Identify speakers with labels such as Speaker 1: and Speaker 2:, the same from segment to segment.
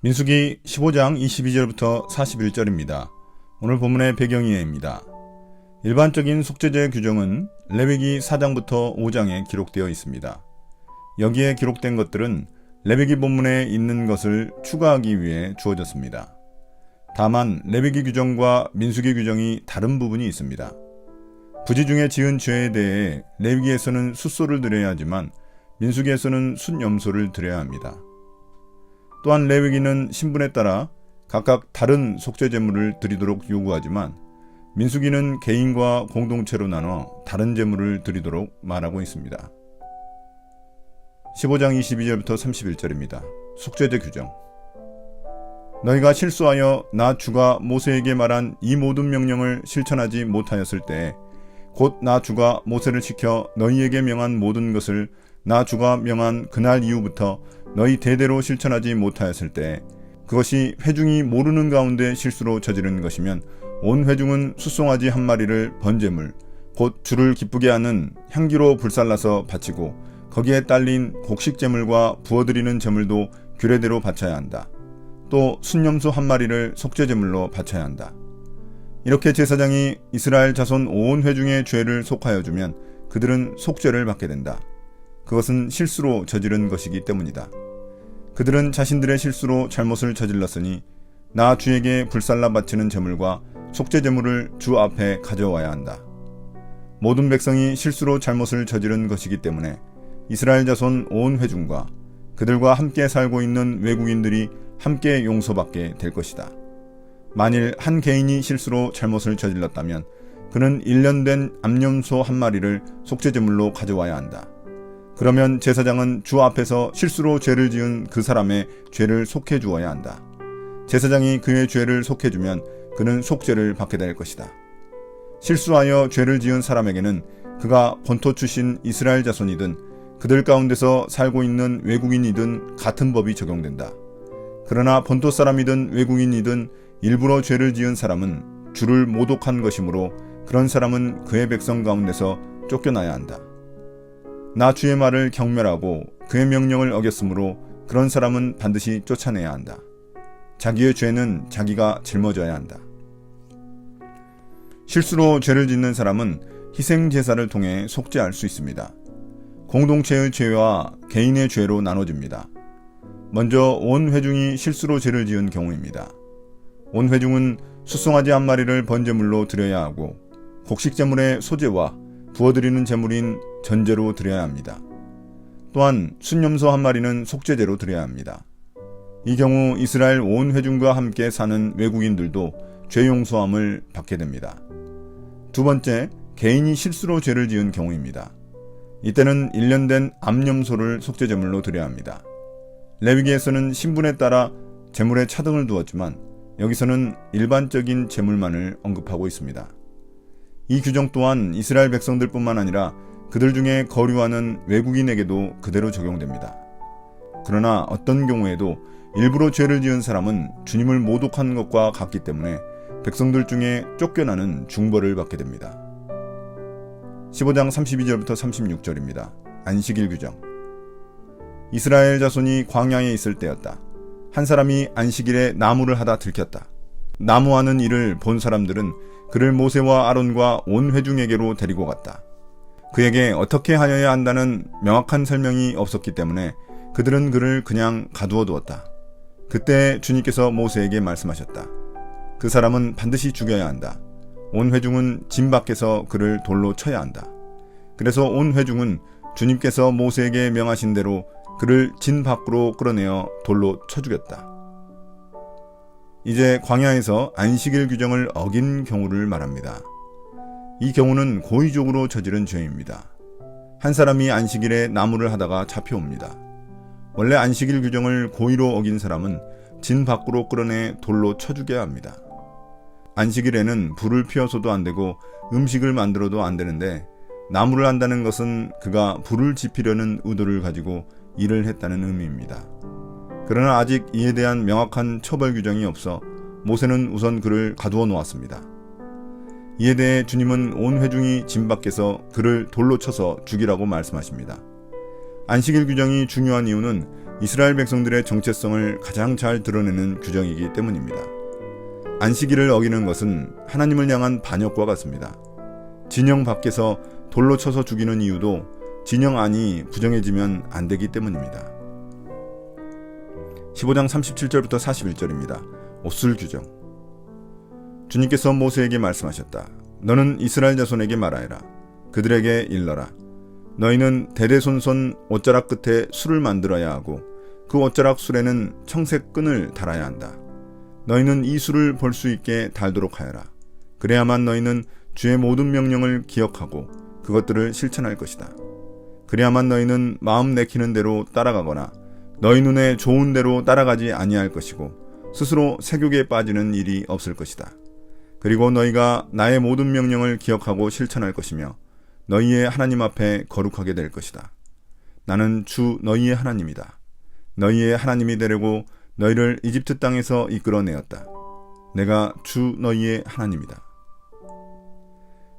Speaker 1: 민수기 15장 22절부터 41절입니다. 오늘 본문의 배경이해입니다. 일반적인 속죄제 규정은 레위기 4장부터 5장에 기록되어 있습니다. 여기에 기록된 것들은 레위기 본문에 있는 것을 추가하기 위해 주어졌습니다. 다만 레위기 규정과 민수기 규정이 다른 부분이 있습니다. 부지 중에 지은 죄에 대해 레위기에서는 숫소를 드려야 하지만 민수기에서는 숫염소를 드려야 합니다. 또한 레위기는 신분에 따라 각각 다른 속죄제물을 드리도록 요구하지만 민수기는 개인과 공동체로 나눠 다른 제물을 드리도록 말하고 있습니다. 15장 22절부터 31절입니다. 속죄제 규정. 너희가 실수하여 나 주가 모세에게 말한 이 모든 명령을 실천하지 못하였을 때 곧 나 주가 모세를 시켜 너희에게 명한 모든 것을 나 주가 명한 그날 이후부터 너희 대대로 실천하지 못하였을 때 그것이 회중이 모르는 가운데 실수로 저지른 것이면 온 회중은 숫송아지 한 마리를 번제물 곧 주를 기쁘게 하는 향기로 불살라서 바치고 거기에 딸린 곡식제물과 부어드리는 제물도 규례대로 바쳐야 한다. 또 순염소 한 마리를 속죄제물로 바쳐야 한다. 이렇게 제사장이 이스라엘 자손 온 회중의 죄를 속하여 주면 그들은 속죄를 받게 된다. 그것은 실수로 저지른 것이기 때문이다. 그들은 자신들의 실수로 잘못을 저질렀으니 나 주에게 불살라 바치는 제물과 속죄제물을 주 앞에 가져와야 한다. 모든 백성이 실수로 잘못을 저지른 것이기 때문에 이스라엘 자손 온 회중과 그들과 함께 살고 있는 외국인들이 함께 용서받게 될 것이다. 만일 한 개인이 실수로 잘못을 저질렀다면 그는 1년 된 암염소 한 마리를 속죄제물로 가져와야 한다. 그러면 제사장은 주 앞에서 실수로 죄를 지은 그 사람의 죄를 속해 주어야 한다. 제사장이 그의 죄를 속해 주면 그는 속죄를 받게 될 것이다. 실수하여 죄를 지은 사람에게는 그가 본토 출신 이스라엘 자손이든 그들 가운데서 살고 있는 외국인이든 같은 법이 적용된다. 그러나 본토 사람이든 외국인이든 일부러 죄를 지은 사람은 주를 모독한 것이므로 그런 사람은 그의 백성 가운데서 쫓겨나야 한다. 나 주의 말을 경멸하고 그의 명령을 어겼으므로 그런 사람은 반드시 쫓아내야 한다. 자기의 죄는 자기가 짊어져야 한다. 실수로 죄를 짓는 사람은 희생제사를 통해 속죄할 수 있습니다. 공동체의 죄와 개인의 죄로 나눠집니다. 먼저 온 회중이 실수로 죄를 지은 경우입니다. 온 회중은 숫송아지 한 마리를 번제물로 드려야 하고 곡식제물의 소제와 부어드리는 제물인 전제로 드려야 합니다. 또한 순염소 한 마리는 속죄제로 드려야 합니다. 이 경우 이스라엘 온 회중과 함께 사는 외국인들도 죄 용서함을 받게 됩니다. 두 번째, 개인이 실수로 죄를 지은 경우입니다. 이때는 1년 된 암염소를 속죄제물로 드려야 합니다. 레위기에서는 신분에 따라 제물에 차등을 두었지만 여기서는 일반적인 제물만을 언급하고 있습니다. 이 규정 또한 이스라엘 백성들뿐만 아니라 그들 중에 거류하는 외국인에게도 그대로 적용됩니다. 그러나 어떤 경우에도 일부러 죄를 지은 사람은 주님을 모독한 것과 같기 때문에 백성들 중에 쫓겨나는 중벌을 받게 됩니다. 15장 32절부터 36절입니다. 안식일 규정. 이스라엘 자손이 광야에 있을 때였다. 한 사람이 안식일에 나무를 하다 들켰다. 나무하는 일을 본 사람들은 그를 모세와 아론과 온 회중에게로 데리고 갔다. 그에게 어떻게 하여야 한다는 명확한 설명이 없었기 때문에 그들은 그를 그냥 가두어 두었다. 그때 주님께서 모세에게 말씀하셨다. 그 사람은 반드시 죽여야 한다. 온 회중은 진 밖에서 그를 돌로 쳐야 한다. 그래서 온 회중은 주님께서 모세에게 명하신 대로 그를 진 밖으로 끌어내어 돌로 쳐 죽였다. 이제 광야에서 안식일 규정을 어긴 경우를 말합니다. 이 경우는 고의적으로 저지른 죄입니다. 한 사람이 안식일에 나무를 하다가 잡혀옵니다. 원래 안식일 규정을 고의로 어긴 사람은 진 밖으로 끌어내 돌로 쳐 죽여야 합니다. 안식일에는 불을 피워서도 안 되고 음식을 만들어도 안 되는데 나무를 한다는 것은 그가 불을 지피려는 의도를 가지고 일을 했다는 의미입니다. 그러나 아직 이에 대한 명확한 처벌 규정이 없어 모세는 우선 그를 가두어 놓았습니다. 이에 대해 주님은 온 회중이 진 밖에서 그를 돌로 쳐서 죽이라고 말씀하십니다. 안식일 규정이 중요한 이유는 이스라엘 백성들의 정체성을 가장 잘 드러내는 규정이기 때문입니다. 안식일을 어기는 것은 하나님을 향한 반역과 같습니다. 진영 밖에서 돌로 쳐서 죽이는 이유도 진영 안이 부정해지면 안 되기 때문입니다. 15장 37절부터 41절입니다. 옷술 규정. 주님께서 모세에게 말씀하셨다. 너는 이스라엘 자손에게 말하여라. 그들에게 일러라. 너희는 대대손손 옷자락 끝에 술을 만들어야 하고 그 옷자락 술에는 청색 끈을 달아야 한다. 너희는 이 술을 볼 수 있게 달도록 하여라. 그래야만 너희는 주의 모든 명령을 기억하고 그것들을 실천할 것이다. 그래야만 너희는 마음 내키는 대로 따라가거나 너희 눈에 좋은 대로 따라가지 아니할 것이고 스스로 세욕에 빠지는 일이 없을 것이다. 그리고 너희가 나의 모든 명령을 기억하고 실천할 것이며 너희의 하나님 앞에 거룩하게 될 것이다. 나는 주 너희의 하나님이다. 너희의 하나님이 되려고 너희를 이집트 땅에서 이끌어내었다. 내가 주 너희의 하나님이다.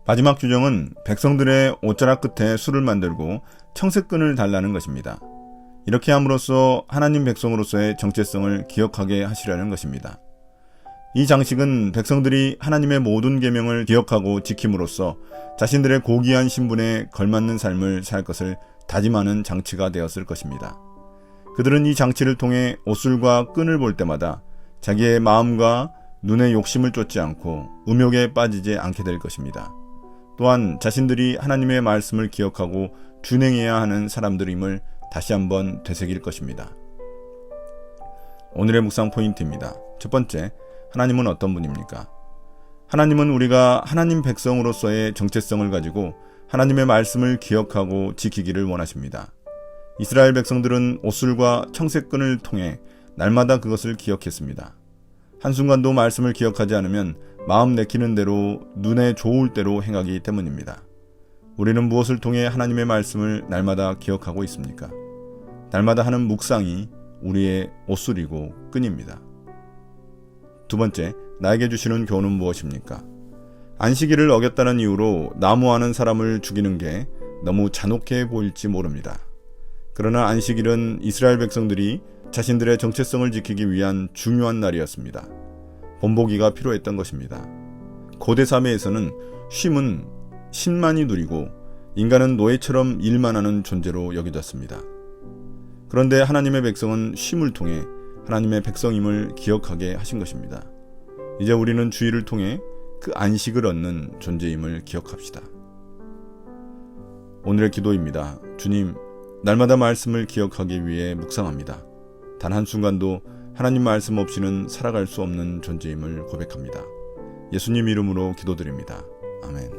Speaker 1: 마지막 규정은 백성들의 옷자락 끝에 술을 만들고 청색끈을 달라는 것입니다. 이렇게 함으로써 하나님 백성으로서의 정체성을 기억하게 하시려는 것입니다. 이 장식은 백성들이 하나님의 모든 계명을 기억하고 지킴으로써 자신들의 고귀한 신분에 걸맞는 삶을 살 것을 다짐하는 장치가 되었을 것입니다. 그들은 이 장치를 통해 옷술과 끈을 볼 때마다 자기의 마음과 눈의 욕심을 쫓지 않고 음욕에 빠지지 않게 될 것입니다. 또한 자신들이 하나님의 말씀을 기억하고 준행해야 하는 사람들임을 다시 한번 되새길 것입니다. 오늘의 묵상 포인트입니다. 첫 번째, 하나님은 어떤 분입니까? 하나님은 우리가 하나님 백성으로서의 정체성을 가지고 하나님의 말씀을 기억하고 지키기를 원하십니다. 이스라엘 백성들은 옷술과 청색끈을 통해 날마다 그것을 기억했습니다. 한순간도 말씀을 기억하지 않으면 마음 내키는 대로 눈에 좋을 대로 행하기 때문입니다. 우리는 무엇을 통해 하나님의 말씀을 날마다 기억하고 있습니까? 날마다 하는 묵상이 우리의 옷술이고 끈입니다. 두 번째, 나에게 주시는 교훈은 무엇입니까? 안식일을 어겼다는 이유로 나무하는 사람을 죽이는 게 너무 잔혹해 보일지 모릅니다. 그러나 안식일은 이스라엘 백성들이 자신들의 정체성을 지키기 위한 중요한 날이었습니다. 본보기가 필요했던 것입니다. 고대 사회에서는 쉼은 신만이 누리고 인간은 노예처럼 일만 하는 존재로 여겨졌습니다. 그런데 하나님의 백성은 쉼을 통해 하나님의 백성임을 기억하게 하신 것입니다. 이제 우리는 주일을 통해 그 안식을 얻는 존재임을 기억합시다. 오늘의 기도입니다. 주님, 날마다 말씀을 기억하기 위해 묵상합니다. 단 한순간도 하나님 말씀 없이는 살아갈 수 없는 존재임을 고백합니다. 예수님 이름으로 기도드립니다. 아멘.